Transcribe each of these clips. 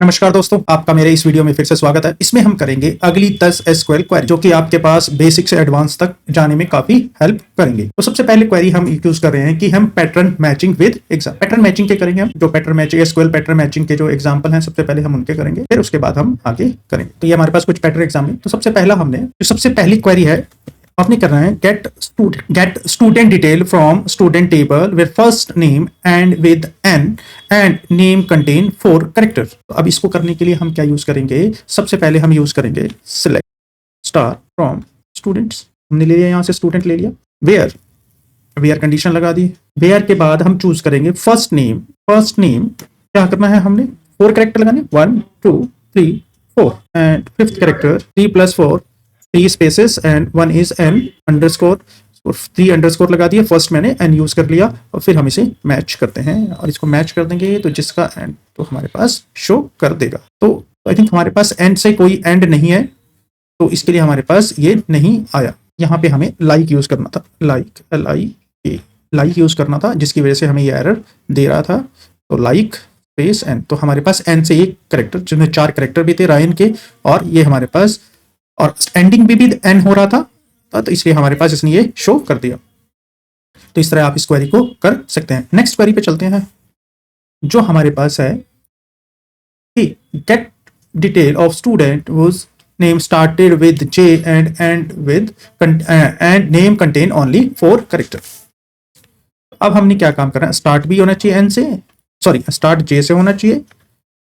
नमस्कार दोस्तों, आपका मेरे इस वीडियो में फिर से स्वागत है। इसमें हम करेंगे अगली 10 एसक्यूएल क्वेरी जो कि आपके पास बेसिक से एडवांस तक जाने में काफी हेल्प करेंगे। तो सबसे पहले क्वेरी हम यूज कर रहे हैं कि हम pattern matching with exam. Pattern matching के करेंगे हम जो pattern matching SQL pattern matching के जो एग्जाम्पल हैं सबसे पहले हम उनके करेंगे, फिर उसके बाद हम आगे करेंगे। तो ये हमारे पास कुछ पैटर्न एग्जाम है। तो सबसे पहला हमने जो सबसे पहली क्वेरी है आपने करना है get student detail from student table with first name and with N and name contain 4 character. तो अब इसको करने के लिए हम क्या यूज करेंगे? सबसे पहले हम यूज करेंगे सिलेक्ट स्टार फ्रॉम स्टूडेंट्स। हमने ले लिया, यहाँ से स्टूडेंट ले लिया। वेयर कंडीशन लगा दी। वेयर के बाद हम चूज करेंगे फर्स्ट नेम क्या करना है? हमने 4 कैरेक्टर लगाने, 1 2 3 4 and fifth character 3 + 4 3 spaces and 1 is an underscore. 3 underscore लगा दिया, फर्स्ट मैंने एन यूज कर लिया और फिर हम इसे मैच करते हैं और इसको मैच कर देंगे तो जिसका एंड तो हमारे पास शो कर देगा। तो आई थिंक हमारे पास एंड से कोई एंड नहीं है तो इसके लिए हमारे पास ये नहीं आया। यहाँ पे हमें लाइक यूज करना था, लाइक यूज करना था जिसकी वजह से हमें ये एरर दे रहा था। तो लाइक स्पेस एन, तो हमारे पास एन से एक कैरेक्टर जिसमें 4 कैरेक्टर भी थे रायन के और ये हमारे पास और एंडिंग भी एन हो रहा था तो इसलिए हमारे पास इसने ये शो कर दिया। तो इस तरह आप इस क्वेरी को कर सकते हैं। नेक्स्ट क्वेरी पे चलते हैं जो हमारे पास है कि get detail of student whose name started with J and with and name contain only 4 character. अब हमने क्या काम करना है? स्टार्ट भी होना चाहिए एन से, सॉरी स्टार्ट जे से होना चाहिए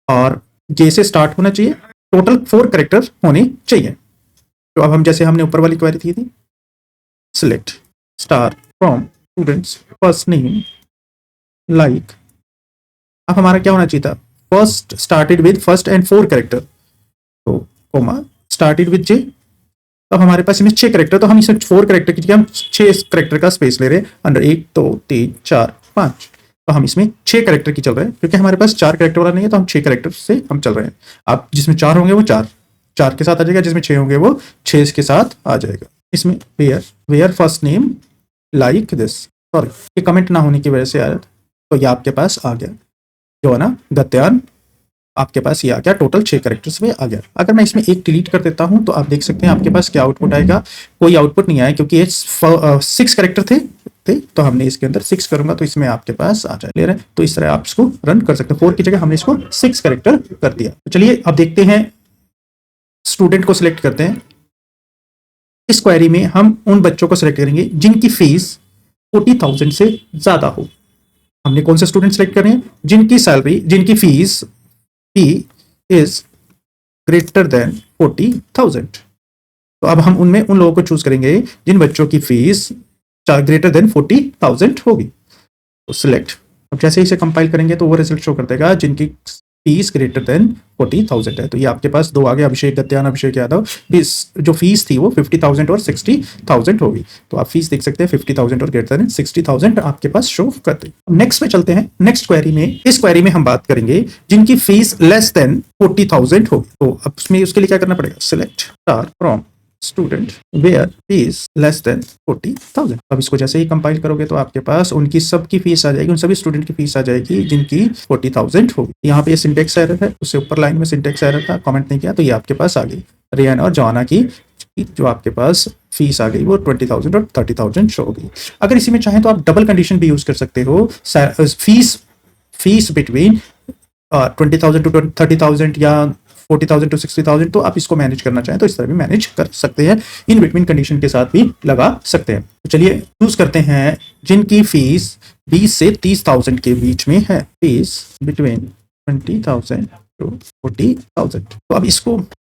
और जे से स्टार्ट होना चाहिए। टोटल 4 कैरेक्टर होने चाहिए। तो अब हम जैसे हमने ऊपर वाली क्वेरी थी select star from students first name like. अब हमारा क्या होना चाहिए था? First started with first and 4 character, तो कोमा स्टार्टेड विद जे। अब हमारे पास इसमें 6 कैरेक्टर, तो हम इसे 4 कैरेक्टर की जगह हम 6 कैरेक्टर का स्पेस ले रहे हैं। अंडर 1 2 3 4 5, तो हम इसमें 6 कैरेक्टर की चल रहे हैं क्योंकि हमारे पास 4 कैरेक्टर वाला नहीं है तो हम 6 कैरेक्टर से हम चल रहे हैं। आप जिसमें 4 होंगे वो 4 के साथ आ जाएगा, जिसमें 6 होंगे वो 6 के साथ आ जाएगा। इसमें where first name like this, sorry ये कमेंट ना होने की वजह से आया तो ये आपके पास आ गया जो है ना गत्यान, आपके पास ये आ गया। टोटल 6 कैरेक्टर्स में आ गया। अगर मैं इसमें एक डिलीट कर देता हूं तो आप देख सकते हैं आपके पास क्या आउटपुट आएगा। कोई आउटपुट नहीं आया क्योंकि ये 6 कैरेक्टर थे तो हमने इसके अंदर 6 करूंगा तो इसमें आपके पास आ जाए। क्लियर है? तो इस तरह आप इसको रन कर सकते हैं। 4 की जगह हमने इसको 6 कैरेक्टर कर दिया। तो चलिए अब देखते हैं, स्टूडेंट को सिलेक्ट करते हैं। इस क्वेरी में हम उन बच्चों को सिलेक्ट करेंगे जिनकी फीस 40,000 से ज्यादा हो। हमने कौन से स्टूडेंट सिलेक्ट कर रहे हैं? जिनकी fees fee is greater then 40,000। तो अब हम उनमें उन लोगों को चूज करेंगे जिन बच्चों की फीस ग्रेटर देन 40,000 होगी। तो सिलेक्ट, अब जैसे इसे कंपाइल करेंगे तो वो रिजल्ट शो कर देगा जिनकी फीस ग्रेटर देन 40,000 है। तो ये आपके पास 2 आ गए, अभिषेक दत्यान, अभिषेक यादव। जो फीस थी वो 50,000 और 60,000 होगी। तो आप फीस देख सकते हैं 50,000 और ग्रेटर देन 60,000 आपके पास शो करते हैं। नेक्स्ट में चलते हैं। नेक्स्ट क्वेरी में, इस क्वेरी में हम बात करेंगे जिनकी फीस लेस देन 40,000 होगी। तो अब उसमें उसके लिए क्या करना पड़ेगा? Select star from student where fees less than 40,000। अब इसको जैसे ही कंपाइल करोगे तो आपके पास उनकी सबकी फीस आ जाएगी, उन सभी स्टूडेंट की फीस आ जाएगी जिनकी 40,000 होगी। यहाँ पे सिंटेक्स एरर है, उससे ऊपर लाइन में सिंटेक्स एरर था, कमेंट नहीं किया तो ये आपके पास आ गई। रियान और जवाना की जो आपके पास फीस आ गई वो 20,000 और 30,000 शो होगी। अगर इसी में चाहें तो आप डबल कंडीशन भी यूज कर सकते हो। फीस बिटवीन 20,000 to 30,000 या 40,000 to 60,000, तो आप इसको मैनेज करना चाहें तो इस तरह भी मैनेज कर सकते हैं। इन बिटवीन कंडीशन के साथ भी लगा सकते हैं। तो चलिए चूज करते हैं जिनकी फीस 20 से 30,000 के बीच में है। Fees between 20,000 to 40,000। तो अब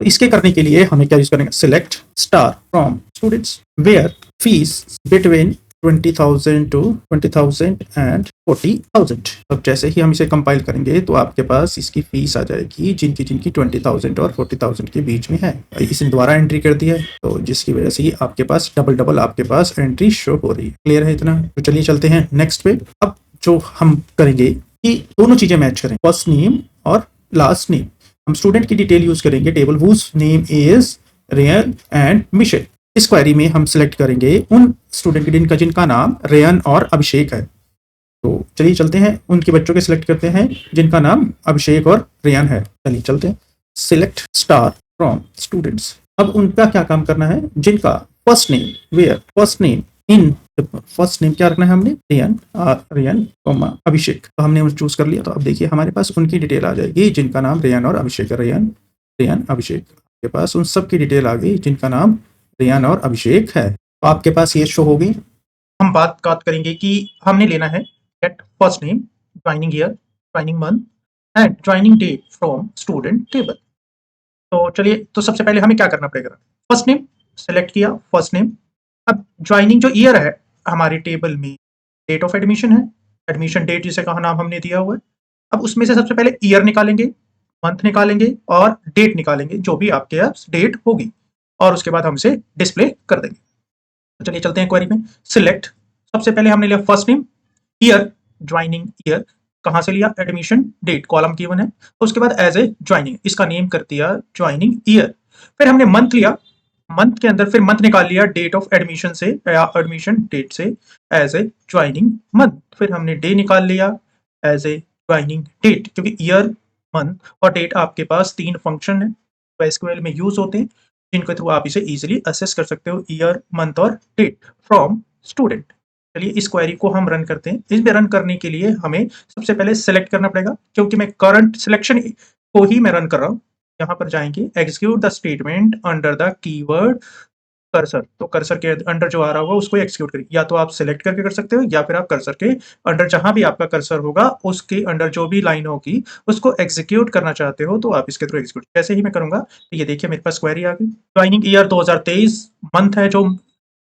इसके करने के लिए हमें क्या यूज करेंगे? Select star from students where fees between 20,000 to 20,000 and 40,000। अब जैसे ही हम इसे कंपाइल करेंगे तो आपके पास इसकी फीस आ जाएगी जिनकी 20,000 और 40,000 के बीच में है। इसे दोबारा एंट्री कर दी है तो जिसकी वजह से आपके पास डबल आपके पास एंट्री शो हो रही है। क्लियर है इतना? तो चलिए चलते हैं नेक्स्ट पे। अब जो हम करेंगे कि दोनों चीजें मैच करें, फर्स्ट नेम और लास्ट नेम। हम स्टूडेंट की डिटेल यूज करेंगे table whose name is Ryan and Michelle. इस क्वेरी में हम सिलेक्ट करेंगे उन स्टूडेंट जिनका नाम रेयन और अभिषेक है। तो चलिए चलते हैं, उनके बच्चों के सिलेक्ट करते हैं जिनका नाम अभिषेक और रियान है। चलिए चलते हैं, सिलेक्ट स्टार फ्रॉम स्टूडेंट्स। अब उनका क्या काम करना है, जिनका first name where first name in first name क्या रखना है हमने, रियान अभिषेक। तो हमने चूज कर लिया। तो अब देखिए हमारे पास उनकी डिटेल आ जाएगी जिनका नाम रियान और अभिषेक है। रियान अभिषेक के पास उन सब की डिटेल आ गई जिनका नाम रियान और अभिषेक है। तो आपके पास ये शो होगी। हम बात करेंगे कि हमने लेना है get first name, joining year, joining month and joining date from student table. तो चलिए, तो सबसे पहले हमें क्या करना पड़ेगा, फर्स्ट नेम सेलेक्ट किया, फर्स्ट नेम। अब ज्वाइनिंग जो ईयर है हमारे टेबल में डेट ऑफ एडमिशन है, एडमिशन डेट जिसे कहा नाम हमने दिया हुआ है। अब उसमें से सबसे पहले ईयर निकालेंगे, मंथ निकालेंगे और डेट निकालेंगे, जो भी आपके पास डेट होगी, और उसके बाद हम इसे डिस्प्ले कर देंगे। तो चलिए चलते हैं क्वेरी में। सिलेक्ट, सबसे पहले हमने लिया first name, year, joining year कहां से लिया, एडमिशन डेट कॉलम गिवन है। तो उसके बाद एज ए ज्वाइनिंग इसका नेम कर दिया ज्वाइनिंग ईयर। फिर हमने मंथ लिया, मंथ के अंदर फिर मंथ निकाल लिया डेट ऑफ एडमिशन से या एडमिशन डेट से एज ए ज्वाइनिंग मंथ। फिर हमने डे निकाल लिया एज ए ज्वाइनिंग डेट, क्योंकि ईयर, मंथ और डेट आपके पास 3 फंक्शन है तो एसक्यूएल में यूज होते हैं, जिनके थ्रू आप इसे इजीली असेस कर सकते हो, ईयर, मंथ और डेट फ्रॉम स्टूडेंट। चलिए इस क्वेरी को हम रन करते हैं। इसमें रन करने के लिए हमें सबसे पहले सेलेक्ट करना पड़ेगा, क्योंकि मैं करंट सिलेक्शन को ही मैं रन कर रहा हूँ। यहाँ पर जाएंगे, execute the statement under the keyword cursor. तो कर्सर के अंडर जो आ रहा होगा उसको एग्जीक्यूट करिए। या तो आप सिलेक्ट करके कर सकते हो या फिर आप कर्सर के अंडर जहां भी आपका कर्सर होगा उसके अंडर जो भी लाइन होगी उसको एग्जीक्यूट करना चाहते हो तो आप इसके थ्रू एग्जीक्यूट। जैसे ही मैं करूंगा तो ये देखिए मेरे पास क्वेरी आ गई। ज्वाइनिंग ईयर 2023, मंथ है जो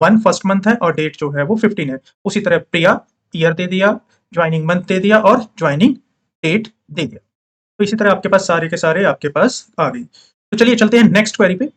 1 फर्स्ट मंथ है और डेट जो है वो 15 है। उसी तरह प्रिया ईयर दे दिया, ज्वाइनिंग मंथ दे दिया और ज्वाइनिंग डेट दे दिया। तो इसी तरह आपके पास सारे के सारे आपके पास आ गई। तो चलिए चलते हैं नेक्स्ट क्वेरी पे।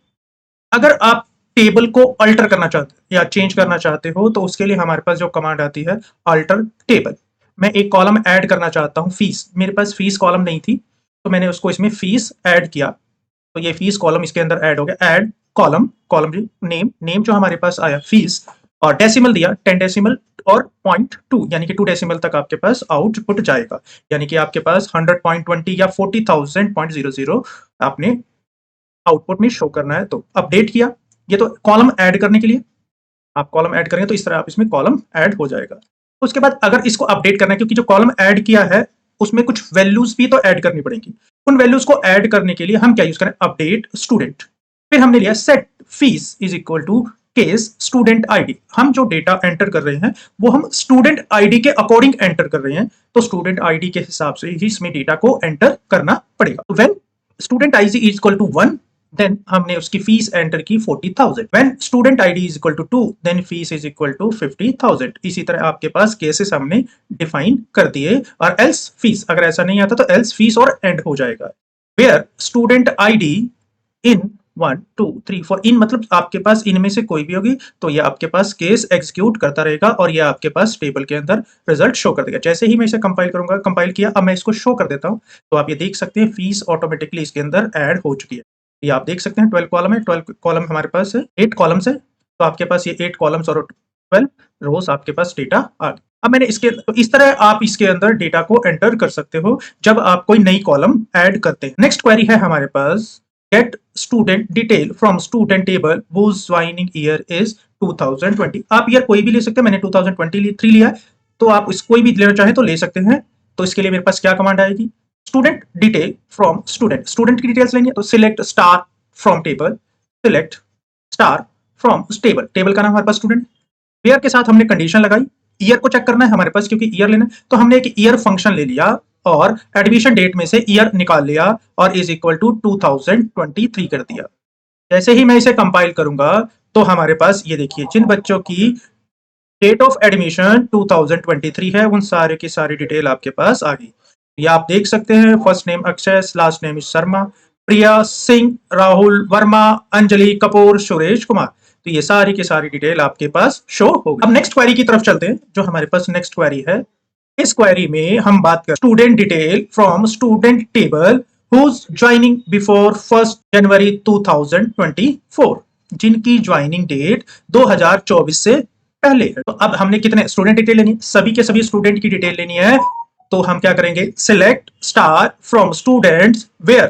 अगर आप टेबल को अल्टर करना चाहते हो या चेंज करना चाहते हो तो उसके लिए हमारे पास जो कमांड आती है अल्टर टेबल। मैं एक कॉलम ऐड करना चाहता हूं, फीस, मेरे पास फीस कॉलम नहीं थी तो मैंने उसको इसमें फीस ऐड किया, तो ये फीस कॉलम इसके अंदर ऐड हो गया। ऐड कॉलम, कॉलम नेम जो हमारे पास आया फीस, और डेसिमल दिया 10 डेसिमल और 0.2 यानी कि 2 डेसिमल तक आपके पास आउटपुट जाएगा। यानी कि आपके पास 100.20 या 40,000.00 आपने आउटपुट में शो करना है। तो अपडेट किया, ये तो कॉलम ऐड करने के लिए, आप कॉलम ऐड करेंगे तो इस तरह आप इसमें कॉलम ऐड हो जाएगा। उसके बाद अगर इसको अपडेट करना है, क्योंकि जो कॉलम ऐड किया है उसमें कुछ वैल्यूज भी तो ऐड करनी पड़ेगी, उन वैल्यूज को ऐड करने के लिए हम क्या यूज करें, अपडेट स्टूडेंट। फिर हमने लिया set fees is equal to case student ID. हम जो डेटा एंटर कर रहे हैं वो हम स्टूडेंट आईडी के अकॉर्डिंग एंटर कर रहे हैं, तो स्टूडेंट आईडी के हिसाब से ही इसमें डेटा को एंटर करना पड़ेगा। When student ID is equal to 1 then हमने उसकी फीस एंटर की 40,000। When student ID is equal to 2 then fees is equal to 50,000। इसी तरह आपके पास केसेस हमने डिफाइन कर दिए। और एल्स फीस, अगर ऐसा नहीं आता तो एल्स फीस और एंड हो जाएगा। वेयर स्टूडेंट आईडी इन 1 2 3 4, इन मतलब आपके पास इनमें से कोई भी होगी तो ये आपके पास केस एग्जीक्यूट करता रहेगा और ये आपके पास टेबल के अंदर रिजल्ट शो कर देगा। जैसे ही मैं इसे कंपाइल करूंगा, कंपाइल किया, अब मैं इसको शो कर देता हूं तो आप ये देख सकते हैं फीस ऑटोमेटिकली इसके अंदर ऐड हो चुकी है। ये आप देख सकते हैं 12 कॉलम है, 12 कॉलम हमारे पास है, 8 कॉलम्स है, तो आपके पास ये 8 कॉलम्स और 12 रोज आपके पास डेटा आ गया। अब मैंने इसके, तो इस तरह आप इसके अंदर डेटा को एंटर कर सकते हो जब आप कोई नई कॉलम ऐड करते हैं। नेक्स्ट क्वेरी है हमारे पास get student detail from student table whose joining year is 2020। आप ईयर कोई भी ले सकते हैं, मैंने 2023 लिया है तो आप इस कोई भी लेना चाहें तो ले सकते हैं। तो इसके लिए मेरे पास क्या कमांड आएगी, student detail from student, student की डिटेल्स लेंगे तो select star from table, select star from table, table का नाम हमारे पास स्टूडेंट। ईयर के साथ हमने कंडीशन लगाई, ईयर को चेक करना है हमारे पास क्योंकि ईयर लेना है, तो हमने एक ईयर फंक्शन ले लिया और एडमिशन डेट में से ईयर निकाल लिया और इज इक्वल टू 2023 कर दिया। जैसे ही मैं इसे कंपाइल करूंगा तो हमारे पास ये देखिए जिन बच्चों की डेट ऑफ एडमिशन 2023 है उन सारे की सारी डिटेल आपके पास आ गई। ये आप देख सकते हैं, first name Akshay, last name is Sharma, Priya Singh, Rahul Verma, Anjali Kapoor, Suresh Kumar. तो ये सारी की सारी डिटेल आपके पास शो होगी। अब नेक्स्ट क्वेरी की तरफ चलते हैं, जो हमारे पास नेक्स्ट क्वेरी है। इस क्वेरी में हम बात कर student detail from student table whose joining before 1 जनवरी 2024, जिनकी ज्वाइनिंग डेट 2024 से पहले है। तो अब हमने कितने स्टूडेंट डिटेल लेनी है, सभी के सभी स्टूडेंट की डिटेल लेनी है। तो हम क्या करेंगे, select star from students where,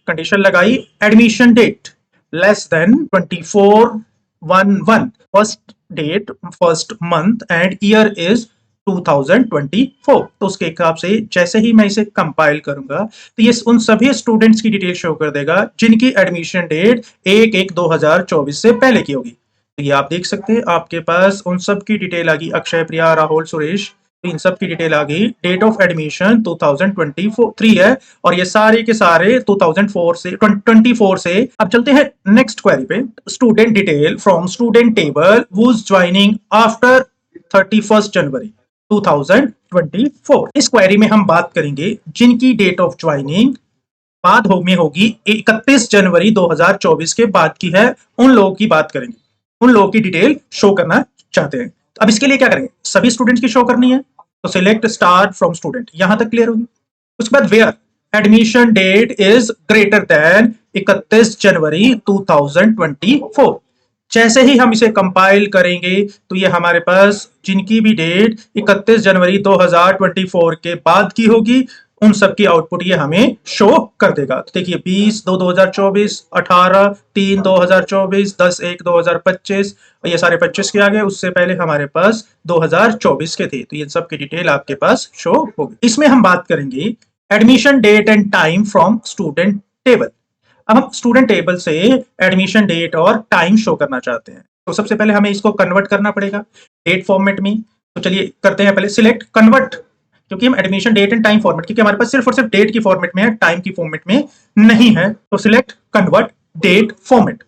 condition लगाई admission date less than 24/1/1, first date first month and year is 2024। तो उसके हिसाब से जैसे ही मैं इसे कंपाइल करूंगा तो ये उन सभी स्टूडेंट्स की डिटेल शो कर देगा जिनकी एडमिशन डेट 1/1/2024 से पहले की होगी। तो ये आप देख सकते हैं आपके पास उन सब की डिटेल आ गई, अक्षय, प्रिया, राहुल, सुरेश, तो इन सब की डिटेल आ गई। डेट ऑफ एडमिशन 2023 है और ये सारे के सारे 2004 से 24 से। अब चलते हैं नेक्स्ट क्वेरी पे, student detail from student table who's joining after 31 January 2024। इस क्वेरी में हम बात करेंगे जिनकी डेट ऑफ ज्वाइनिंग बाद में होगी 31 जनवरी 2024 के बाद की है, उन लोगों की बात करेंगे, उन लोगों की डिटेल शो करना चाहते हैं। तो अब इसके लिए क्या करेंगे, सभी स्टूडेंट्स की शो करनी है, तो सिलेक्ट स्टार फ्रॉम स्टूडेंट, यहां तक क्लियर होगी। उसके बाद where admission date is greater than 31 January 2024। जैसे ही हम इसे कंपाइल करेंगे तो ये हमारे पास जिनकी भी डेट 31 जनवरी 2024 के बाद की होगी उन सब की आउटपुट ये हमें शो कर देगा। तो देखिए 20/2/2024, 18/3/2024, 10/1/2025 और ये सारे 25 के आ गए, उससे पहले हमारे पास 2024 के थे। तो ये सब की डिटेल आपके पास शो होगी। इसमें हम बात करेंगे admission date and time from student table. अब हम स्टूडेंट टेबल से एडमिशन डेट और टाइम शो करना चाहते हैं, तो सबसे पहले हमें इसको कन्वर्ट करना पड़ेगा डेट फॉर्मेट में। तो चलिए करते हैं, पहले सिलेक्ट कन्वर्ट, क्योंकि हम admission date and time format, क्योंकि हमारे पास सिर्फ और सिर्फ डेट की फॉर्मेट में है, टाइम की फॉर्मेट में नहीं है। तो सिलेक्ट कन्वर्ट डेट फॉर्मेट।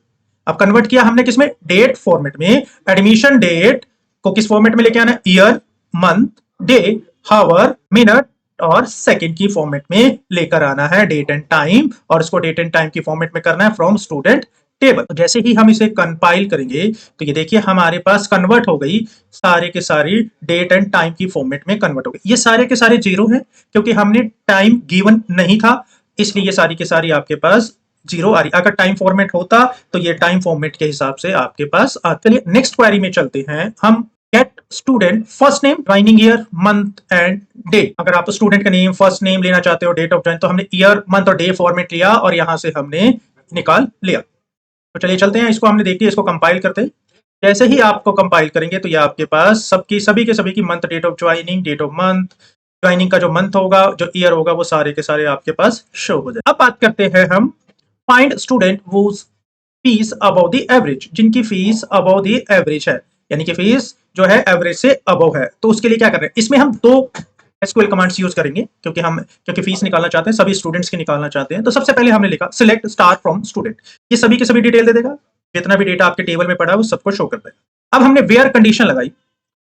अब कन्वर्ट किया हमने किसमें, डेट फॉर्मेट में। एडमिशन डेट को किस फॉर्मेट में लेके आना है, ईयर, मंथ, डे, हावर, मिनट और सेकंड की फॉर्मेट में लेकर आना है डेट एंड टाइम, और इसको डेट एंड टाइम की फॉर्मेट में करना है फ्रॉम स्टूडेंट टेबल। तो जैसे ही हम इसे कंपाइल करेंगे तो ये देखिए हमारे पास कन्वर्ट हो गई, सारे के सारी डेट एंड टाइम की फॉर्मेट में कन्वर्ट हो गई। ये सारे के सारे जीरो हैं क्योंकि हमने टाइम गिवन नहीं था, इसलिए ये सारी के सारी आपके पास जीरो आ रही। अगर टाइम फॉर्मेट होता तो ये टाइम फॉर्मेट के हिसाब से आपके पास आते। चलिए नेक्स्ट क्वेरी में चलते हैं हम। Get student first name, joining year, month and date. अगर आप स्टूडेंट का नेम, फर्स्ट नेम लेना चाहते हो, डेट ऑफ ज्वाइन, तो हमने ईयर, मंथ और डे फॉर्मेट लिया और यहां से हमने निकाल लिया। तो चलिए चलते हैं, इसको हमने देख लिया, इसको कंपाइल करते हैं। जैसे ही आपको कंपाइल करेंगे तो ये आपके पास सबकी सभी के सभी की month, date of joining, date of month, joining का जो मंथ होगा, जो ईयर होगा, वो सारे के सारे आपके पास शो हो जाए। अब बात करते हैं हम find student whose fees above the average, जिनकी फीस अबव द एवरेज है, यानी कि फीस जो है एवरेज से अबव है। तो उसके लिए क्या कर रहे हैं, इसमें हम दो एसक्यूएल कमांड्स यूज करेंगे क्योंकि फीस निकालना चाहते हैं, सभी स्टूडेंट्स की निकालना चाहते हैं। तो सबसे पहले हमने लिखा सिलेक्ट स्टार फ्रॉम स्टूडेंट, ये सभी के सभी डिटेल दे देगा, जितना भी डेटा आपके टेबल में पड़ा है वो सबको शो कर देगा। अब हमने वेयर कंडीशन लगाई,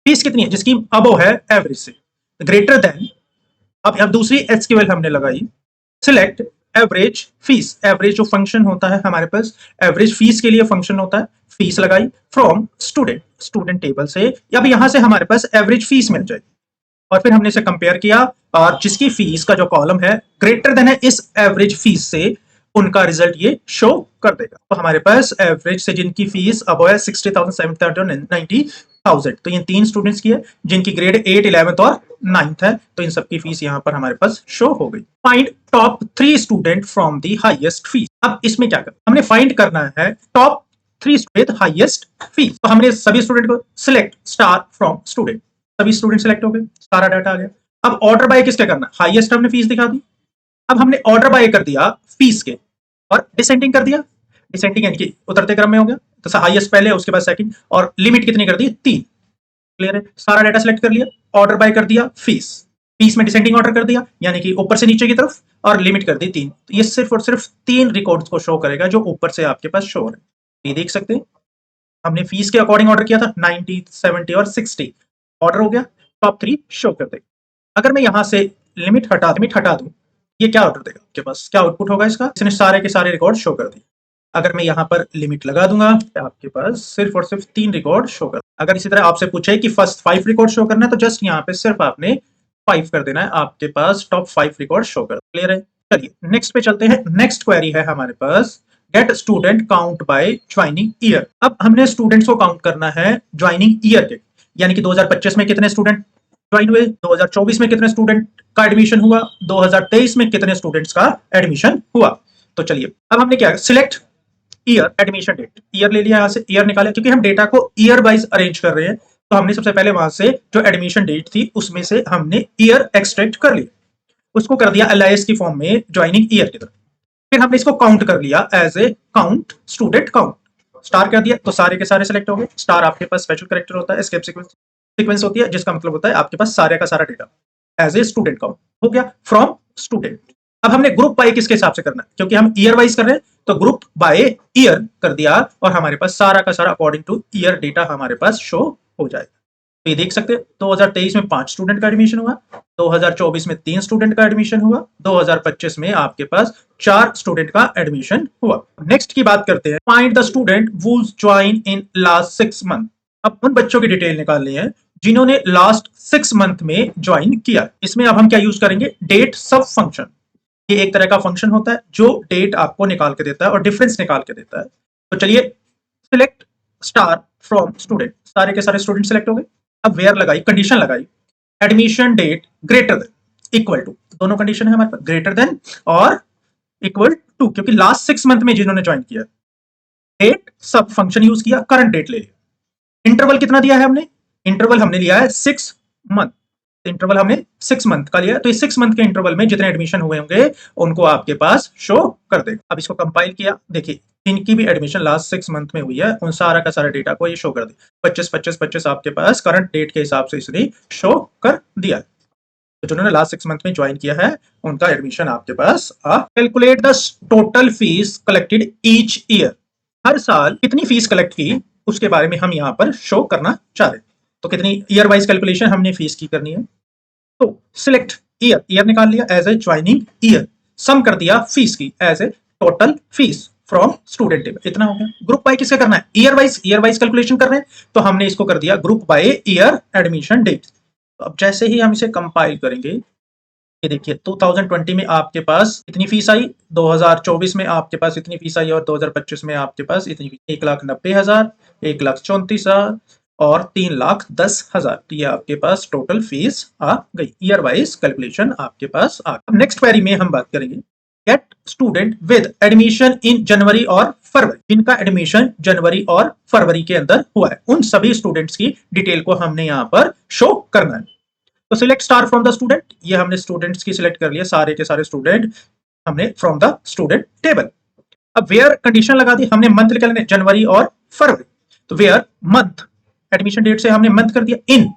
फीस कितनी है, जिसकी अबव है एवरेज से, ग्रेटर देन। अब दूसरी एसक्यूएल हमने लगाई, सिलेक्ट एवरेज फीस, एवरेज जो फंक्शन होता है हमारे पास, एवरेज फीस के लिए फंक्शन होता है, फीस लगाई फ्रॉम स्टूडेंट, स्टूडेंट टेबल से। अब यहां से हमारे पास एवरेज फीस मिल जाएगी और फिर हमने इसे कंपेयर किया और जिसकी फीस का जो कॉलम है ग्रेटर देन है इस एवरेज फीस से, उनका रिजल्ट ये शो कर देगा। तो हमारे पास एवरेज से जिनकी फीस अब है 60,790,000, तो ये तीन स्टूडेंट्स की है जिनकी ग्रेड 8, 11th और 9th है, तो इन सबकी फीस यहाँ पर हमारे पास शो हो गई। Find top 3 student from the highest fees. अब इसमें क्या करना, हमने फाइंड करना है टॉप 3 विद हाईएस्ट फीस। तो हमने सभी स्टूडेंट को सिलेक्ट स्टार फ्रॉम स्टूडेंट, सभी स्टूडेंट सिलेक्ट हो गए, सारा डाटा आ गया। अब ऑर्डर बाय किसके करना, हाईएस्ट हमने फीस दिखा दी। अब हमने ऑर्डर बाय कर दिया फीस के और डिसेंडिंग कर दिया, डिसेंडिंग यानी कि उतरते क्रम में हो गया, तो हाईएस्ट पहले उसके बाद सेकंड, और लिमिट कितनी कर दी, 3। क्लियर है, सारा डाटा सिलेक्ट कर लिया, ऑर्डर बाय कर दिया फीस, फीस में डिसेंडिंग ऑर्डर कर दिया यानी कि ऊपर से नीचे की तरफ, और लिमिट कर दी 3। तो ये सिर्फ और सिर्फ 3 रिकॉर्ड्स को शो करेगा जो ऊपर से आपके पास शो हो रहे हैं। ये देख सकते हैं हमने फीस के अकॉर्डिंग ऑर्डर किया था, 90, 70 और 60 ऑर्डर हो गया, टॉप 3 शो कर देगा। अगर मैं यहां से लिमिट हटा दूं, ये क्या ऑर्डर देगा आपके पास, क्या आउटपुट होगा इसका, इसने सारे के सारे रिकॉर्ड शो कर दिए। अगर मैं यहाँ पर लिमिट लगा दूंगा तो आपके पास सिर्फ और सिर्फ 3 रिकॉर्ड शो कर। अगर इसी तरह आपसे पूछे कि फर्स्ट 5 रिकॉर्ड शो करना है तो जस्ट यहाँ पे सिर्फ आपने 5 कर देना है, आपके पास टॉप 5 रिकॉर्ड शो कर। क्लियर है, चलिए नेक्स्ट पे चलते हैं। नेक्स्ट क्वेरी है हमारे पास get student count by joining year. अब हमने स्टूडेंट्स को काउंट करना है ज्वाइनिंग ईयर के, यानी कि 2025 में कितने स्टूडेंट ज्वाइन हुए, 2024 में कितने स्टूडेंट का एडमिशन हुआ, 2023 में कितने स्टूडेंट्स का एडमिशन हुआ। तो चलिए अब हमने क्या select year admission date, year ले लिया, यहां से ईयर निकाला, क्योंकि हम डेटा को ईयर वाइज अरेंज कर रहे हैं तो हमने सबसे पहले वहां से जो एडमिशन डेट थी उसमें से हमने ईयर एक्सट्रैक्ट कर ली, उसको कर दिया एलआईएस की फॉर्म में ज्वाइनिंग ईयर की तरफ। फिर हमने इसको काउंट कर लिया as a count student count, star कर दिया तो सारे के सारे सेलेक्ट हो गए। स्टार आपके पास स्पेशल कैरेक्टर होता है, एस्केप सीक्वेंस होती है, जिसका मतलब होता है आपके पास सारे का सारा data as a student count हो गया फ्रॉम स्टूडेंट। अब हमने ग्रुप बाय किसके हिसाब से करना है, क्योंकि हम ईयर वाइज कर रहे हैं तो ग्रुप बाय ईयर कर दिया और हमारे पास सारा का सारा अकॉर्डिंग टू ईयर डेटा हमारे पास शो हो जाएगा। तो ये देख सकते हैं 2023 में 5 स्टूडेंट का एडमिशन हुआ, 2024 में 3 स्टूडेंट का एडमिशन हुआ, 2025 में आपके पास 4 स्टूडेंट का एडमिशन हुआ। नेक्स्ट की बात करते हैं, find the student who's join in last 6 month. अब उन बच्चों की डिटेल निकालनी है जिन्होंने लास्ट 6 मंथ में ज्वाइन किया। इसमें अब हम क्या यूज करेंगे, डेट सब फंक्शन। ये एक तरह का फंक्शन होता है जो डेट आपको निकाल के देता है और डिफरेंस निकाल के देता है। तो चलिए सिलेक्ट स्टार फ्रॉम स्टूडेंट, सारे के सारे स्टूडेंट सिलेक्ट हो गए। अब वेयर लगाई, कंडीशन लगाई, admission date greater than equal to, दोनों कंडीशन है हमारे पास, ग्रेटर देन और इक्वल टू, क्योंकि लास्ट 6 मंथ में जिन्होंने ज्वाइन किया। डेट सब फंक्शन यूज किया, करंट डेट ले लिया। इंटरवल कितना दिया है हमने, इंटरवल हमने लिया है 6 मंथ, इंटरवल हमने 6 मंथ का लिया, तो इस 6 मंथ के इंटरवल में जितने एडमिशन हुए होंगे उनको आपके पास शो कर देगा। अब इसको कंपाइल किया, देखिए इनकी भी एडमिशन लास्ट 6 मंथ में हुई है, उन सारा का सारा डेटा को ये शो कर दे, 25 आपके पास करंट डेट के हिसाब से इसने शो कर दिया। तो जिन्होंने लास्ट 6 मंथ में ज्वाइन किया है उनका एडमिशन आपके पास आ। Calculate the total fees collected each year, हर साल कितनी फीस कलेक्ट की उसके बारे में हम यहाँ पर शो करना चाह रहे हैं। तो कितनी ईयर वाइज कैलकुलेशन हमने फीस की करनी है, तो सिलेक्ट ईयर, ईयर निकाल लिया as a joining year, sum कर दिया फीस की as a total fees from student table, इतना हो गया। ग्रुप बाय किससे करना है, ईयर वाइज कैलकुलेशन कर रहे हैं तो हमने इसको कर दिया group by year admission date. तो अब जैसे ही हम इसे कंपाइल करेंगे, ये देखिए 2020 में आपके पास इतनी फीस आई, 2024 में आपके पास इतनी फीस आई और 2025 में आपके पास इतनी, 1,90,000, 1,34,000 और 3,10,000, ये आपके पास टोटल फीस आ गई। ईयर वाइज कैलकुलेशन आपके पास आ गई। नेक्स्ट क्वेरी में हम बात करेंगे, get student with admission in January और फरवरी, जिनका एडमिशन जनवरी और फरवरी के अंदर हुआ है उन सभी स्टूडेंट्स की डिटेल को हमने यहाँ पर शो करना है। तो select star from the student, ये हमने स्टूडेंट्स की सिलेक्ट कर लिया, सारे के सारे स्टूडेंट हमने फ्रॉम द स्टूडेंट टेबल। अब वेयर कंडीशन लगा दी, हमने मंथ निकालने जनवरी और फरवरी, तो वेयर मंथ, एडमिशन डेट से हमने मंथ कर दिया, इन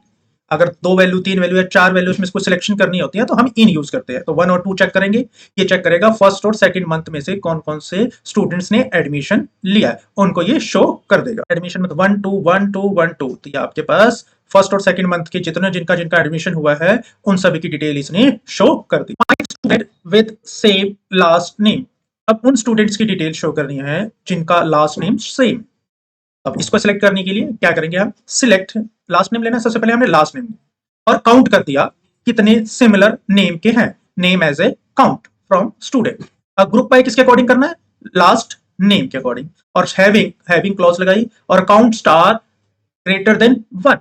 अगर 2 वैल्यू 3 वैल्यू या 4 वैल्यू में इसको सिलेक्शन करनी होती है तो हम इन यूज करते हैं। तो 1 और 2 चेक करेंगे, ये चेक करेगा फर्स्ट और सेकंड मंथ में से कौन कौन से स्टूडेंट्स ने एडमिशन लिया है, उनको ये शो कर देगा। एडमिशन में 1 2 1 2 1 2, तो ये आपके पास फर्स्ट और सेकंड मंथ के जितने जिनका एडमिशन हुआ है उन सभी की डिटेल इसने शो कर दी। Find student with same last name, अब उन स्टूडेंट्स की डिटेल शो करनी है जिनका लास्ट नेम सेम। अब इसको सिलेक्ट करने के लिए क्या करेंगे, हम सिलेक्ट लास्ट नेम लेना, सबसे पहले हमने लास्ट नेम और काउंट कर दिया कितने सिमिलर नेम के हैं, name as a count from student. अब ग्रुप बाय किसके अकॉर्डिंग करना है, लास्ट नेम के अकॉर्डिंग, और हैविंग क्लॉज लगाई और काउंट स्टार ग्रेटर देन 1,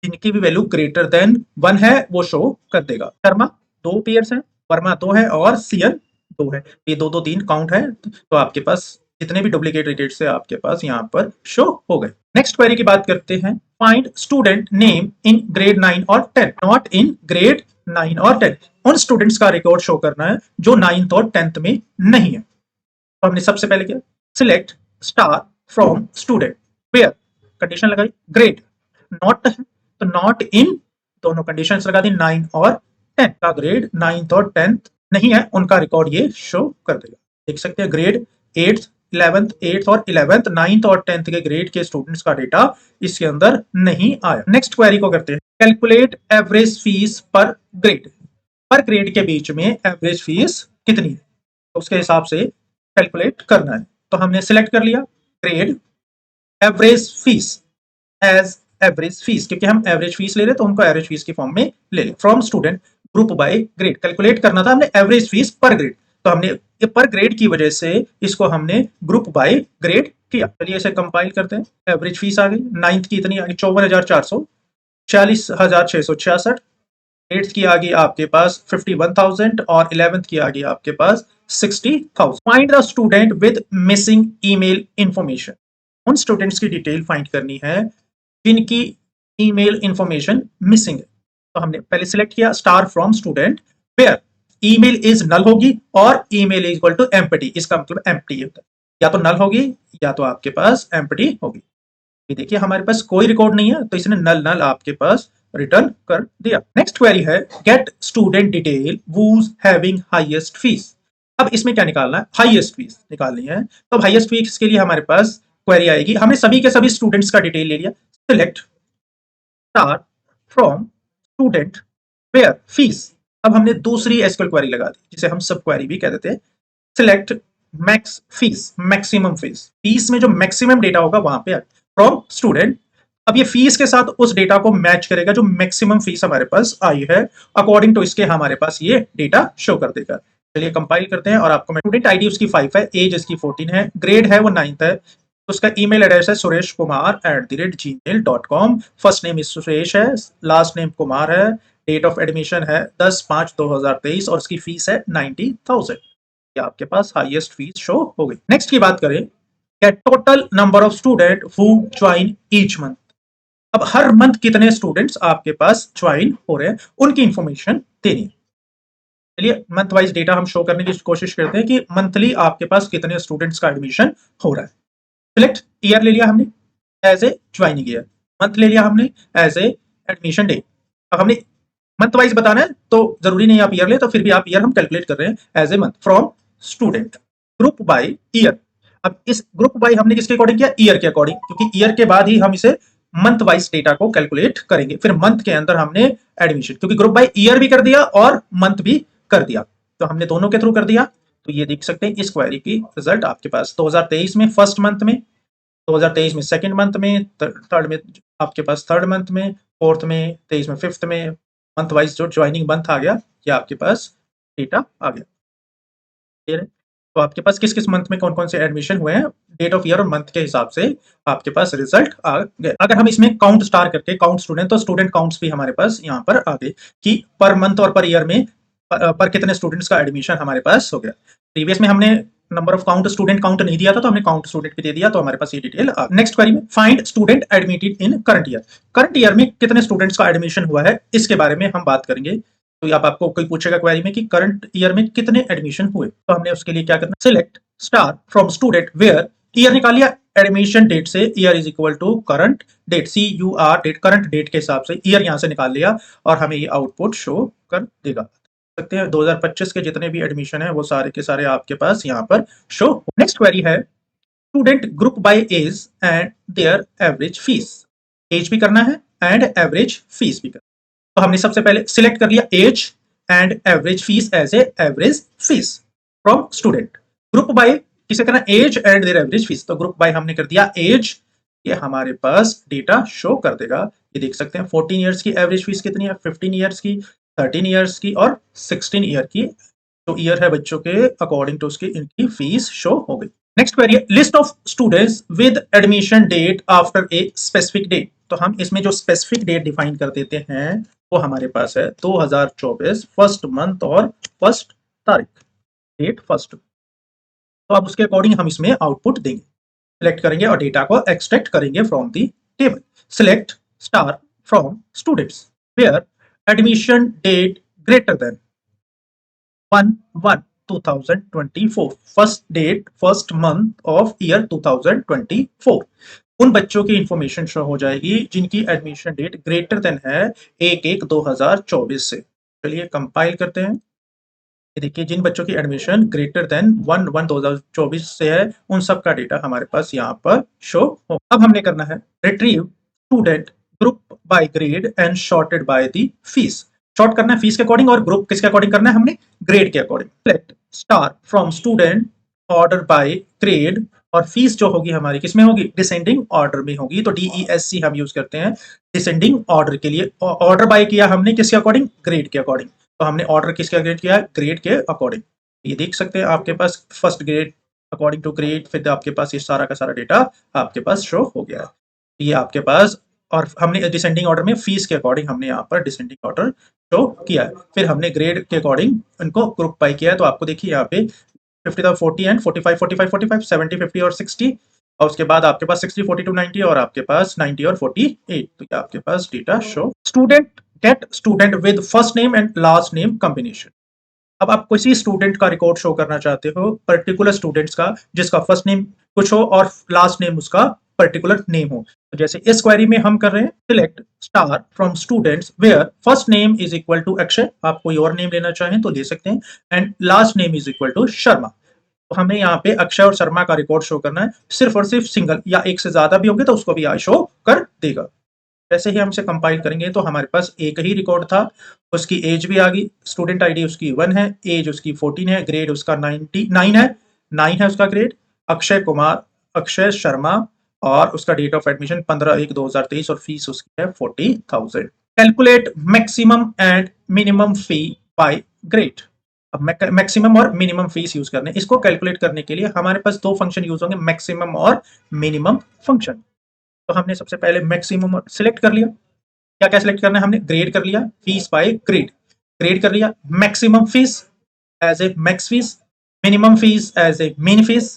जिनकी भी वैल्यू ग्रेटर देन 1 है वो शो कर देगा। शर्मा 2 पेयर्स हैं, वर्मा 2 है और सियन 2 है, ये 2 2 3 काउंट है, तो आपके पास जितने भी डुप्लीकेट डिजिट्स है आपके पास यहाँ पर शो हो गए। नेक्स्ट क्वेरी की बात करते हैं, find student name in grade 9 और 10, नॉट इन ग्रेड 9 और 10, उन स्टूडेंट्स का रिकॉर्ड शो करना है जो 9th और 10th में नहीं है। तो हमने सबसे पहले किया select star from student, where condition लगाई ग्रेड, नॉट है तो नॉट इन, दोनों कंडीशंस लगा दी, 9 और 10 का ग्रेड 9th और 10th नहीं है उनका रिकॉर्ड ये शो कर देगा। देख सकते हैं ग्रेड 8th 8th और 11th 9th और 10th के ग्रेड के स्टूडेंट्स का डेटा इसके अंदर नहीं आया। नेक्स्ट क्वेरी को करते हैं, कैलकुलेट एवरेज फीस पर ग्रेड के बीच में एवरेज फीस कितनी है, तो उसके हिसाब से कैलकुलेट करना है। तो हमने सिलेक्ट कर लिया grade average fees as average fees, क्योंकि हम एवरेज फीस ले रहे तो उनको एवरेज फीस की फॉर्म में ले लें। From student group bye grade, calculate करना था हमने एवरेज फीस पर ग्रेड, तो हमने ये पर ग्रेड की वजह से इसको हमने ग्रुप बाय ग्रेड किया। चलिए इसे कंपाइल करते हैं, एवरेज फीस आ गई 9th की इतनी आ गई 54,400, 46,666, 8th की आ गई आपके पास 51,000 और 11th की आ गई आपके पास 60,000। Find the student with missing email information. उन स्टूडेंट्स की डिटेल फाइंड करनी है जिनकी ईमेल इंफॉर्मेशन मिसिंग है। तो हमने पहले सिलेक्ट किया star from student where email is null होगी और email is equal to empty, इसका मतलब एम्प्टी होता है, या तो नल होगी या तो आपके पास एम्प्टी होगी। ये देखिए हमारे पास कोई रिकॉर्ड नहीं है तो इसने नल नल आपके पास रिटर्न कर दिया। नेक्स्ट क्वेरी है get student detail who's having highest fees. अब इसमें क्या निकालना है, हाईएस्ट फीस निकालनी है। तो हाईएस्ट फीस के लिए हमारे पास क्वेरी आएगी, हमने सभी के सभी स्टूडेंट्स का डिटेल ले लिया, select star from student where fees. अब हमने दूसरी एसक्यूएल क्वेरी लगा दी जिसे हम सब क्वेरी भी कह देते हैं, select max fees, maximum fees, fees में जो मैक्सिमम डेटा होगा वहां पे फ्रॉम स्टूडेंट। अब ये फीस के साथ उस डेटा को मैच करेगा जो मैक्सिमम फीस हमारे पास आई है, अकॉर्डिंग टू इसके हमारे पास ये डेटा शो कर देगा। चलिए कंपाइल करते हैं और आपको स्टूडेंट आईडी उसकी 5 है, एज इसकी 14 है, ग्रेड है वो 9th है, उसका ईमेल एड्रेस है suresh kumar@gmail.com, first name Suresh है, लास्ट नेम कुमार है, डेट ऑफ एडमिशन है 10/5/2023 और उसकी फीस है 90,000। ये आपके पास हाईएस्ट फीस शो हो गई। नेक्स्ट की बात करें, total number of student who join each month. अब हर मंथ कितने स्टूडेंट्स आपके पास ज्वाइन हो रहे हैं उनकी इंफॉर्मेशन देनी है। चलिए मंथ वाइज डेटा हम शो करने की कोशिश करते हैं कि मंथली आपके पास कितने स्टूडेंट्स का एडमिशन हो रहा है। सिलेक्ट ईयर ले लिया हमने as a joining year, month ले लिया हमने एज ए एडमिशन डे। अब हमने मंथ वाइज बताना है तो जरूरी नहीं आप ईयर ले, तो फिर भी आप ईयर हम कैलकुलेट कर रहे हैं as a month from student. Group by year, अब इस ग्रुप बाय हमने किसके अकॉर्डिंग किया, ईयर के अकॉर्डिंग, क्योंकि ईयर के बाद ही हम इसे मंथ वाइज डेटा को कैलकुलेट करेंगे। फिर मंथ के अंदर हमने एडमिशन, क्योंकि ग्रुप बाय ईयर भी कर दिया और मंथ भी कर दिया, तो हमने दोनों के थ्रू कर दिया। तो ये देख सकते हैं इस क्वेरी की रिजल्ट आपके पास 2023 में फर्स्ट मंथ में, 2023 में सेकंड मंथ में, थर्ड में आपके पास थर्ड मंथ में, फोर्थ में, 23 में फिफ्थ में, मंथ वाइज जो ज्वाइनिंग मंथ आ गया ये आपके पास डेटा आ गया। क्लियर है? तो आपके पास किस किस मंथ में कौन कौन से एडमिशन हुए हैं, डेट ऑफ ईयर और मंथ के हिसाब से आपके पास रिजल्ट आ गए। अगर हम इसमें काउंट स्टार करके काउंट स्टूडेंट, तो स्टूडेंट काउंट्स भी हमारे पास यहाँ पर आ गए कि पर मंथ और पर ईयर में पर कितने स्टूडेंट्स का एडमिशन हमारे पास हो गया। प्रीवियस में हमने number of count student count नहीं दिया था तो हमने काउंट स्टूडेंट भी दे दिया, तो हमारे पास ये डिटेल आ। नेक्स्ट क्वेरी में find student admitted in current year. Current year में कितने स्टूडेंट्स का एडमिशन हुआ है इसके बारे में हम बात करेंगे। तो आप आपको कोई पूछेगा क्वेरी में कि करंट ईयर में कितने एडमिशन हुए, तो हमने उसके लिए क्या करना, select star from student where, year निकाल लिया, एडमिशन डेट से year is equal to current date, CUR date, current date के हिसाब से ईयर यहां से निकाल लिया और हमें ये आउटपुट शो कर देगा। सकते हैं 2025 के जितने भी एडमिशन है वो सारे के सारे आपके पास यहाँ पर शो। नेक्स्ट क्वेरी है student group by age and their average fees. Age भी करना है एंड एवरेज फीस भी करना है। तो हमने सबसे पहले सिलेक्ट कर लिया age and average fees as a average fees from student. Group by किसे करना, age and their average fees, तो ग्रुप बाय हमने कर दिया एज, ये हमारे पास डेटा शो कर देगा। ये देख सकते हैं 14 इयर्स की एवरेज फीस कितनी है, 15 इयर्स की, 13 इयर्स की और 16 ईयर की, तो ईयर है बच्चों के अकॉर्डिंग टू उसकी इनकी फीस शो हो गई। नेक्स्ट क्वेरी है list of students with admission date after a specific date. तो हम इसमें जो स्पेसिफिक डेट डिफाइन कर देते हैं वो हमारे पास है 2024 फर्स्ट मंथ और फर्स्ट तारीख, डेट फर्स्ट। तो अब उसके अकॉर्डिंग हम इसमें आउटपुट देंगे, सिलेक्ट करेंगे और डेटा को एक्सट्रैक्ट करेंगे from the table. Select star from students where admission date greater than 1/1/2024, first date first month of year 2024। उन बच्चों की इंफॉर्मेशन शो हो जाएगी जिनकी एडमिशन डेट ग्रेटर देन है 1/1/2024 से। चलिए कंपाइल करते हैं। ये देखिए जिन बच्चों की एडमिशन ग्रेटर देन 1/1/2024 से है उन सब का डेटा हमारे पास यहाँ पर शो हो। अब हमने करना है retrieve student group bye grade and shorted by the fees. Short करना है फीस के अकॉर्डिंग और ग्रुप किसके अकॉर्डिंग करना है, हमने ग्रेड के according. Select star from student order by grade, और फीस जो होगी हमारी किसमें होगी, डिसेंडिंग ऑर्डर में होगी, तो DESC हम यूज करते हैं डिसेंडिंग ऑर्डर के लिए। ऑर्डर बाय किया हमने किसके अकॉर्डिंग, ग्रेड के अकॉर्डिंग, तो हमने ऑर्डर किसके अकॉर्डिंग किया, ग्रेड के अकॉर्डिंग। ये देख सकते हैं आपके पास first grade according to grade, फिर आपके पास ये सारा का सारा डेटा आपके पास शो हो गया है। ये आपके पास और हमने डिसेंडिंग ऑर्डर में फीस के अकॉर्डिंग हमने यहाँ पर डिसेंडिंग ऑर्डर शो किया है। फिर हमने ग्रेड के अकॉर्डिंग उनको ग्रुप बाय किया है। तो आपको देखिए यहाँ पे 50 था 40 एंड 45 45 45 70 50 और 60, और उसके बाद आपके पास 60 42 90 और आपके पास 90 और 48। तो ये आपके पास data show. Student get student with first name and last name combination. अब आप किसी स्टूडेंट का रिकॉर्ड शो करना चाहते हो, पर्टिकुलर स्टूडेंट्स का, जिसका फर्स्ट नेम कुछ हो और लास्ट नेम उसका पर्टिकुलर नेम हो। तो जैसे इस क्वेरी में हम कर रहे हैं select star from students where first name is equal to Akshay, आप कोई और नेम लेना चाहें तो ले सकते हैं, and last name is equal to Sharma. तो हमें यहाँ पे अक्षय और शर्मा का रिकॉर्ड शो करना है, सिर्फ और सिर्फ सिंगल, या एक से ज्यादा भी होंगे तो उसको भी शो कर देगा। जैसे ही हम इसे कंपाइल करेंगे तो हमारे पास एक ही रिकॉर्ड था, उसकी एज भी आ गई, स्टूडेंट आईडी उसकी 1 है, एज उसकी 14 है, ग्रेड उसका 99 है, 9 है उसका ग्रेड, अक्षय कुमार, अक्षय शर्मा, और उसका डेट ऑफ एडमिशन 15/1/2023 और फीस उसकी है 40,000। Calculate maximum and minimum fee by grade. अब मैक्सिमम और मिनिमम फीस यूज करने, इसको कैलकुलेट करने के लिए हमारे पास दो फंक्शन यूज होंगे, मैक्सिमम और मिनिमम फंक्शन। तो हमने सबसे पहले मैक्सिमम सिलेक्ट कर लिया। क्या क्या सिलेक्ट करना है हमने, ग्रेड कर लिया, फीस बाय ग्रेड, ग्रेड कर लिया, maximum fees as a max fees, minimum fees as a min fees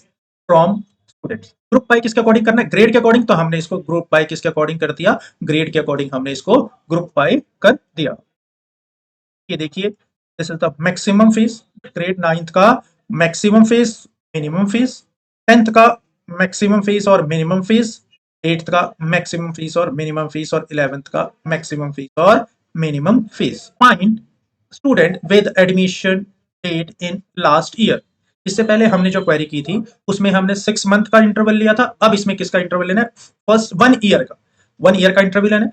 from students. Group by किसके अकॉर्डिंग करना है, ग्रेड के अकॉर्डिंग, तो हमने इसको ग्रुप बाय किसके अकॉर्डिंग कर दिया, ग्रेड के अकॉर्डिंग हमने इसको ग्रुप बाय कर दिया। ये देखिए this is the maximum fees, grade 9th का maximum fees minimum fees, 10th का मैक्सिमम फीस और मिनिमम फीस, 8th का मैक्सिमम फीस और मिनिमम फीस, और 11th का मैक्सिमम फीस और minimum fees. Find student with admission date in last year. इससे पहले हमने जो क्वेरी की थी उसमें हमने 6 मंथ का इंटरवल लिया था, अब इसमें किसका इंटरवल लेना है, फर्स्ट 1 ईयर का, 1 ईयर का इंटरवल लेना है।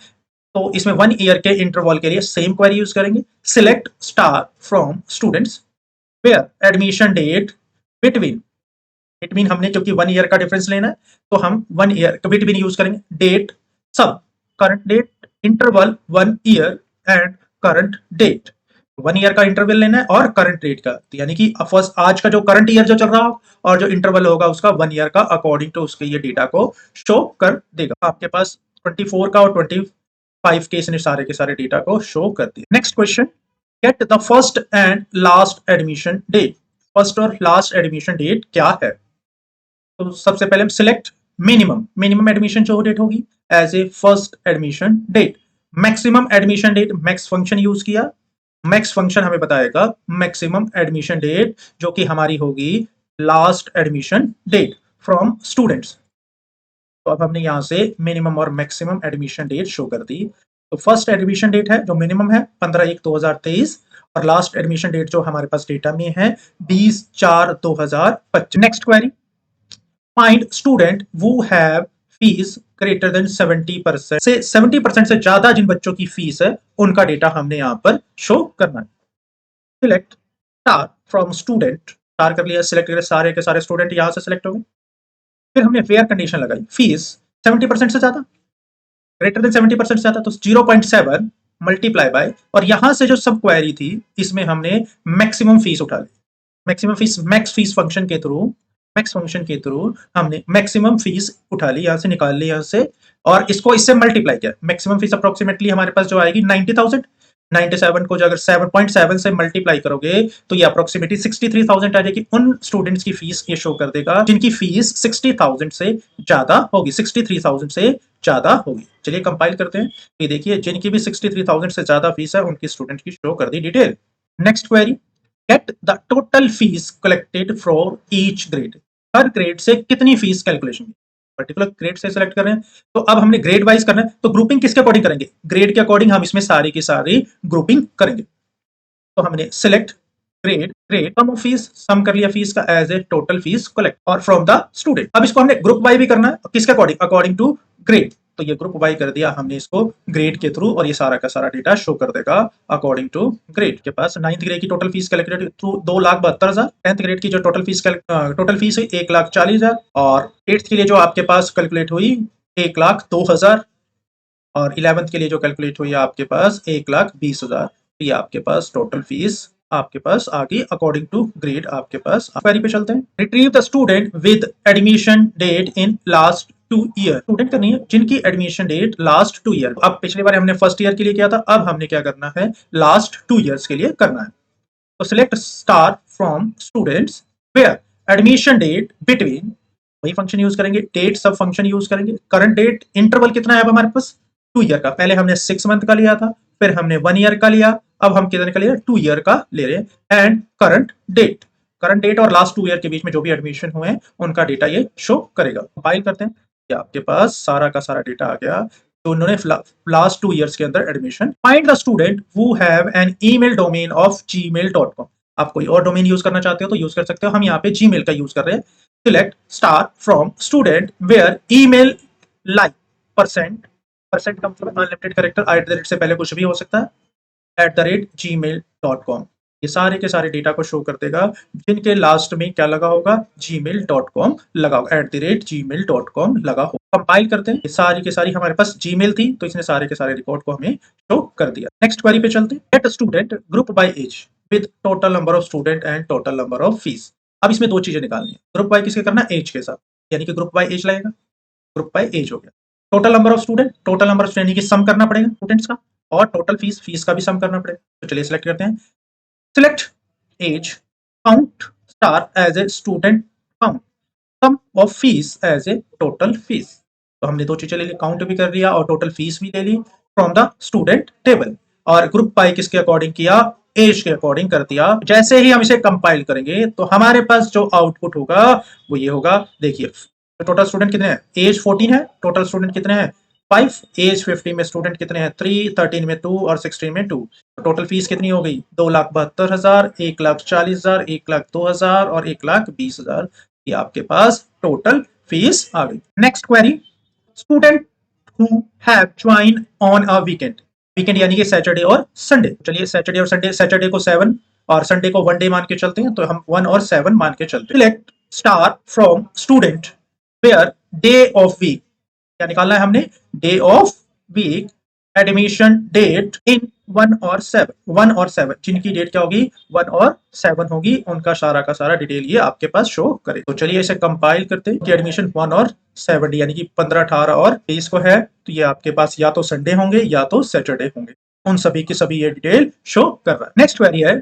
तो इसमें 1 ईयर के इंटरवल के लिए सेम क्वेरी यूज करेंगे, select star from students where admission date between, between हमने क्योंकि 1 ईयर का डिफरेंस लेना है तो हम 1 ईयर बिटवीन यूज करेंगे, date sub current date interval 1 year and current date. 1 year का इंटरवल लेना है और करंट डेट का, तो यानी कि फर्स्ट आज का जो करंट ईयर जो चल रहा हो और जो इंटरवल होगा उसका 1 ईयर का, अकॉर्डिंग टू उसके ये डेटा को शो कर देगा। आपके पास 24 का और 25 के इसने सारे के सारे डेटा को शो कर दिया। Next question, get the first and last admission date. First और लास्ट एडमिशन डेट क्या है, तो सबसे पहले हम सिलेक्ट मिनिमम, मिनिमम एडमिशन जो डेट होगी as a first admission date. Maximum admission date, max function use किया, मैक्स फंक्शन हमें बताएगा मैक्सिमम एडमिशन डेट जो कि हमारी होगी last admission date from students. तो अब हमने यहां से मिनिमम और मैक्सिमम एडमिशन डेट शो कर दी। तो फर्स्ट एडमिशन डेट है जो मिनिमम है 15/1/2023, और लास्ट एडमिशन डेट जो हमारे पास डेटा में है 20/4/2025। नेक्स्ट क्वेरी, फाइंड स्टूडेंट वो हैव फीस ग्रेटर देन 70% से 70% से ज्यादा जिन बच्चों की फीस है उनका डेटा हमने यहाँ पर शो करना है। Select star from student, star कर लिया, सिलेक्ट कर सारे के सारे स्टूडेंट यहां से सिलेक्ट हो गए। फिर हमने वेयर कंडीशन लगाई, फीस 70% से ज्यादा, ग्रेटर देन 70% से ज्यादा, तो 0.7 मल्टीप्लाई बाय, और यहां से जो सब क्वेरी थी इसमें हमने मैक्सिमम फीस उठा ली, maximum fees max fees function के थ्रू, मैक्स फंक्शन के थ्रू हमने मैक्सिमम फीस उठा ली, यहां से निकाल ली यहां से, और इसको इससे मल्टीप्लाई किया। मैक्सिमम फीस अप्रोक्सीमेटली हमारे पास जो आएगी 90,000, 97 को जो अगर 7.7 से मल्टीप्लाई करोगे तो ये अप्रोक्सीमेटली 63,000 आ जाएगी। उन स्टूडेंट्स की फीस ये शो कर देगा जिनकी फीस 60,000 से ज्यादा होगी, 63,000 से ज्यादा होगी। चलिए कंपाइल करते हैं, ये देखिए जिनकी भी 63,000 से ज्यादा फीस है उनकी स्टूडेंट की शो कर the detail. Next query, get the total fees collected for each grade. Her grade से कितनी फीस कैलकुलेशन, पर्टिकुलर ग्रेड से सिलेक्ट कर रहे हैं तो अब हमने ग्रेड वाइज करना है, तो ग्रुपिंग किसके अकॉर्डिंग करेंगे, ग्रेड के अकॉर्डिंग हम इसमें सारी की सारी ग्रुपिंग करेंगे। तो हमने select grade, grade sum of fees, sum कर लिया फीस का as a total fees collect और फ्रॉम द स्टूडेंट। अब इसको हमने ग्रुप वाई भी करना है, किसके अकॉर्डिंग, अकॉर्डिंग टू ग्रेड, तो ये ग्रुप वाई कर दिया हमने इसको ग्रेड के थ्रू, और ये सारा का सारा डेटा शो कर देगा अकॉर्डिंग टू ग्रेड। के पास 9th ग्रेड की total fees calculated through 2,72,000, 10th grade की जो टोटल फीस हुई 1,40,000, और 8th के लिए जो आपके पास कैलकुलेट हुई 1,02,000, और 11th के लिए जो कैलकुलेट हुई आपके पास 1,20,000। ये आपके पास टोटल फीस आपके पास आ गई अकॉर्डिंग टू ग्रेड। आपके पास क्वेरी पे चलते हैं, retrieve the student with admission date in last 2 year student करनी है जिनकी एडमिशन डेट लास्ट 2 ईयर। अब पिछली बार हमने फर्स्ट ईयर के लिए किया था, अब हमने क्या करना है, लास्ट 2 ईयर्स के लिए करना है। तो select star from students where admission date between, वही फंक्शन यूज करेंगे, डेट सब फंक्शन यूज करेंगे। करंट डेट इंटरवल कितना है अब हमारे पास, 2 ईयर का। पहले हमने 6 मंथ का लिया था, फिर हमने 1 ईयर का लिया, अब हम कितने का ले रहे हैं, 2 ईयर का ले रहे हैं। एंड करंट डेट और लास्ट 2 ईयर के बीच में जो भी एडमिशन हुए हैं उनका डेटा ये शो करेगा। कंपाइल करते हैं, ये आपके पास सारा का सारा डेटा आ गया तो उन्होंने लास्ट 2 ईयर्स के अंदर admission. Find the student who have an email domain of gmail.com। आप कोई और डोमेन यूज करना चाहते हो तो यूज कर सकते हो, हम यहाँ पे जीमेल का यूज कर रहे हैं। Select star from student where email like percent का मतलब अनलिमिटेड कैरेक्टर, @ से पहले कुछ भी हो सकता है, @gmail.com। ये सारे के सारे डेटा को शो कर देगा जिनके लास्ट में क्या लगा होगा, gmail.com लगा होगा, @gmail.com लगा होगा। कंपाइल करते हैं, ये सारी के सारी हमारे पास जीमेल थी तो इसने सारे के सारे रिकॉर्ड को हमें शो कर दिया। नेक्स्ट क्वेरी पे चलते हैं। Get student group by age with total number of student and total number of fees. अब इसमें दो चीजें निकालनी है, ग्रुप बाय किसके करना, एज के साथ, यानी कि ग्रुप बाय एज लगेगा, ग्रुप बाय एज हो गया। Total number of student, total number of student यानी कि सम करना पड़ेगा स्टूडेंट्स का, और टोटल फीस का भी सम करना पड़ेगा। तो चलिए सिलेक्ट करते हैं, select as, count star as a student count, sum of fees as a total fees. तो हमने दो चीजें ले ली, काउंट भी कर लिया और टोटल फीस भी ले ली फ्रॉम द स्टूडेंट टेबल। और ग्रुप बाय किसके अकॉर्डिंग किया, एज के अकॉर्डिंग कर दिया। जैसे ही हम इसे कंपाइल करेंगे तो हमारे पास जो आउटपुट होगा वो ये होगा। देखिए टोटल स्टूडेंट कितने हैं, एज 14 है, टोटल स्टूडेंट कितने हैं 5, एज 50 में स्टूडेंट कितने हैं 3, 13 में 2 और 16 में 2। टोटल फीस कितनी हो गई, 2,72,000, 1,40,000, 1,02,000 और 1,20,000। ये आपके पास टोटल फीस आ गई। Next query, student who have join on a weekend, weekend यानी कि सैटरडे और संडे। चलिए सैटरडे और संडे, सैटरडे को 7 और संडे को 1 डे मान के चलते हैं, तो हम 1 और 7 मान के चलते हैं। Select star from student where day of week, क्या निकालना है हमने, day of week, admission date in 1 और 7 जिनकी डेट क्या होगी 1 और 7 होगी, उनका सारा का सारा डिटेल ये आपके पास शो करे। तो चलिए इसे कंपाइल करते हैं कि एडमिशन 1 और 7 यानी कि 15, 18 और 20 को है, तो ये आपके पास या तो संडे होंगे या तो सैटरडे होंगे, उन सभी की सभी ये डिटेल शो कर रहा है। नेक्स्ट क्वेरी है,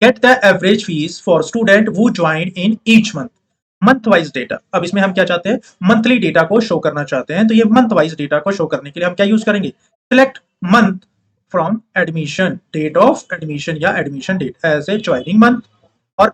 get the average fees for student who join in each month, month wise data. अब इसमें हम क्या चाहते हैं, मंथली डेटा को शो करना चाहते हैं, तो ये मंथ वाइज डेटा को शो करने के लिए हम क्या यूज करेंगे, select month from admission, date of admission या admission date as a joining month, और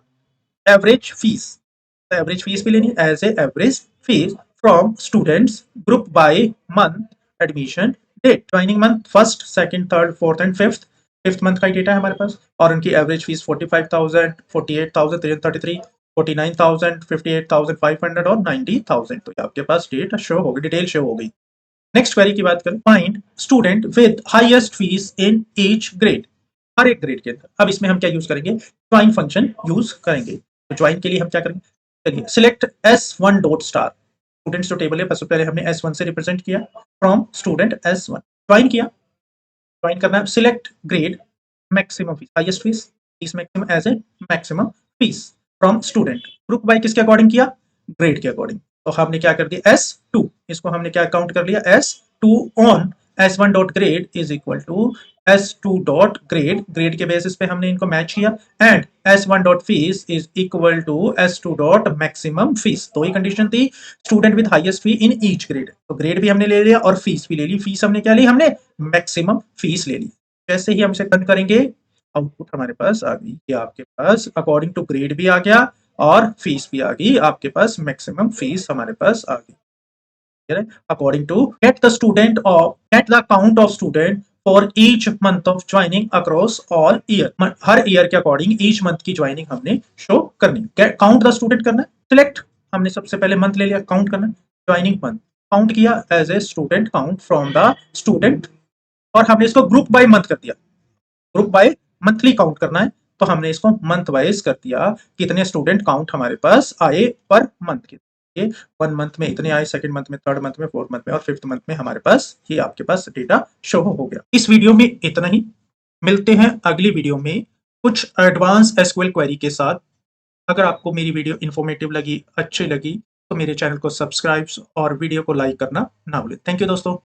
एवरेज फीस भी लेनी as a average fees from students group by month admission date, joining month 1st, 2nd, 3rd, 4th and 5th month का data है हमारे पास, और उनकी average fees 45,000, 48,333, 49,000, 58,500 और 90,000। तो आपके पास डेट शो होगी, डिटेल शो हो गई। नेक्स्ट क्वेरी की बात करें, find student with highest fees in each grade, हर एक ग्रेड के अंदर। अब इसमें हम क्या यूज करेंगे, ज्वाइन फंक्शन यूज करेंगे। तो ज्वाइन के लिए हम क्या करेंगे, चलिए select S1 dot star, students जो टेबल है सबसे पहले हमने S1 से रिप्रेजेंट किया, फ्रॉम स्टूडेंट S1 ज्वाइन किया, ज्वाइन करना है, select grade, maximum fees, highest fees maximum as a maximum fees from student, group by किसके अकॉर्डिंग किया, ग्रेड के अकॉर्डिंग। तो हमने क्या कर दिया S2, इसको हमने क्या काउंट कर लिया S2 on S1 dot grade is equal to S2 dot grade, grade के बेसिस पे हमने इनको मैच किया, and S1 dot fees is equal to S2 dot maximum fees. तो ये कंडीशन थी, student with highest fee in each grade, तो grade भी हमने ले लिया और फीस भी ले ली। फीस हमने क्या ली, हमने मैक्सिमम फीस ले ली। जैसे ही हम इसे रन करेंगे आउटपुट हमारे पास आ गई, ये आपके पास अकॉर्डिंग टू ग्रेड भी आ गया और फीस भी आ गई, आपके पास मैक्सिमम फीस हमारे पास आ गई। According to get the count of student for each month of joining across all year, हर ईयर के अकॉर्डिंग ईच मंथ की ज्वाइनिंग हमने शो करनी है। काउंट द स्टूडेंट करना है, सिलेक्ट, हमने सबसे पहले मंथ ले लिया, काउंट करना है, ज्वाइनिंग मंथ काउंट किया as a student count from the student, और हमने इसको ग्रुप बाय मंथ कर दिया, ग्रुप बाय मंथली काउंट करना है, तो हमने इसको मंथ वाइज कर दिया, कितने स्टूडेंट काउंट हमारे पास आए पर मंथ के। 1 मंथ में इतने आए, 2nd मंथ में, 3rd मंथ में, 4th मंथ में और 5th मंथ में हमारे पास ये आपके पास डेटा शो हो गया। इस वीडियो में इतना ही, मिलते हैं अगली वीडियो में कुछ एडवांस एसक्यूएल क्वेरी के साथ। अगर आपको मेरी वीडियो इंफॉर्मेटिव लगी, अच्छी लगी, तो मेरे चैनल को सब्सक्राइब और वीडियो को लाइक करना ना भूलें। थैंक यू दोस्तों।